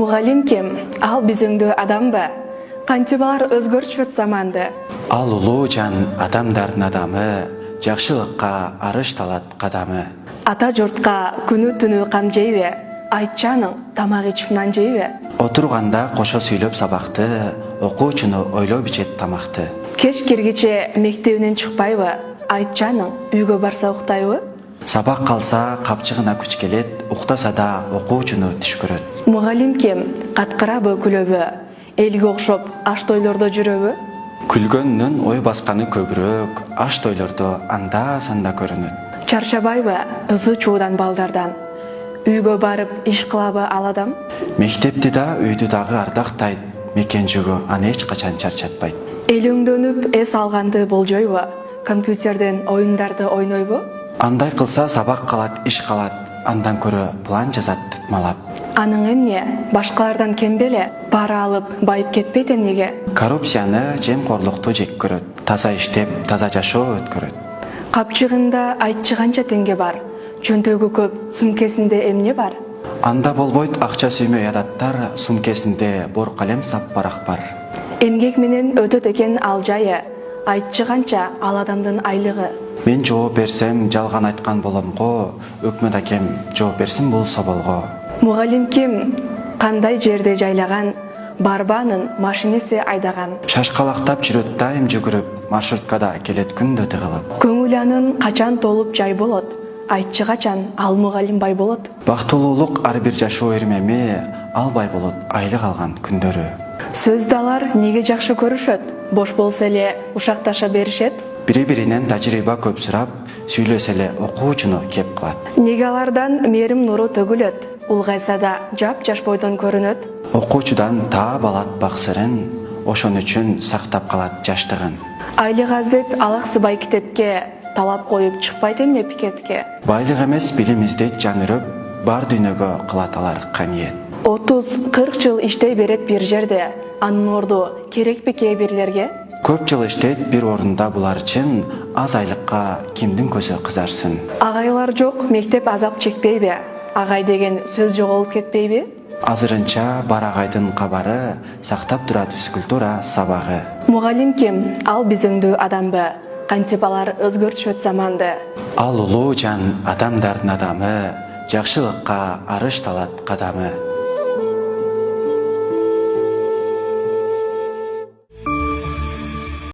Мугалим ким, ал bizöňdö adamba? Кантип алар özgörçüp zamandy? Ал улуу жан адамдардын адамы, жакшылыкка арышталат кадамы. Ата журтка күнү-түнү кам жейби? Айтчаның тамак ичип нан жейби? Отурганда кошо сүйлөп сабакты, окуучуну ойлоо бичет тамакты. Кеч киргиче мектебинен чыкпайбы? Айтчаның үйгө барса уктайбы? Сабак калса капчыгына күч келет, уктаса да окуучуну түш көрөт. Мугалим ким, каткырабы күлөбү? Элге окшоп аш тойлордо жүрөбү? Күлгөндүн ой басканы көбүрөөк, аш тойлордо анда-санда көрүнөт. Чарчабайбы ызы чуудан балдардан? Үйгө барып иш кылабы ал адам? Мектепти да үйдү дагы ардактайт, мекен жөгү аны эч качан чарчатпайт. Эл өңдөнүп эс алганды болжойбу? Компьютерден оюндарды ойнойбу? Андай кылса сабак калат, иш калат, андан көрө план жазат тытмалап. Анын эмне? Башкалардан кем беле? Пара алып байып кетпейт эмнеге? Коррупцияны, жемкорлукту жек көрөт. Таза иштеп, таза жашоо өткөрөт. Капчыгында айтчы канча теңге бар? Чөнтөгү көп, сумкесинде эмне бар? Анда болбойт акча сүймөй адаттар, сумкесинде бор калем сап барак бар. Эмгек менен өтөт экен ал жайы. Айтчы канча ал адамдын айлыгы? Мен жооп берсем жалган айткан болом го, өкмөт акем жооп берсин бул соболго. Мугалим ким? Кандай жерде жайлаган? Барбанын машинеси айдаган. Шашкалактап жүрөт дайым жүгүрүп, маршруткада келет күндө тыгылып. Көңүл анын качан толуп жай болот? Айтчы качан ал мугалим бай болот? Бактылуулук ар бир жашоо эрмеми, ал бай болот айлык алган күндөрү. Сөздү алар неге жакшы көрүшөт? Бош болсо эле ушакташа беришет? Бири-биринен тажрыйба көп сурап, сүйлөсө эле окуучуну кеп кылат. Неге алардан мерим нуру төгүлөт? Улгайса да жап-жаш бойдон көрүнөт? Окуучудан таап алат баксырын, ошон үчүн сактап калат жаштыгын. Айлык азет алаксыбай китепке талап коюп чыкпайт эмне пикетке? Байлык эмес билим издейт жан үрөп, бар дүйнөгө кылат алар каниет. 30-40 жыл иштей берет бир жерде, анын орду керекпи кээ бирлерге? Көп жыл иштейт бир орунда булар үчүн, аз айлыкка кимдин көзү кызарсын. Агайлар жок, мектеп азап чекпейби? Агай деген сөз жоголуп кетпейби? Азырынча бар агайдын кабары, сактап турат физкультура сабагы. Мугалим ким? Ал bizöňdö adamby? Кантип алар өзгөртүшөт заманды? Ал улуу жан адамдардын адамы, жакшылыкка арышталат кадамы.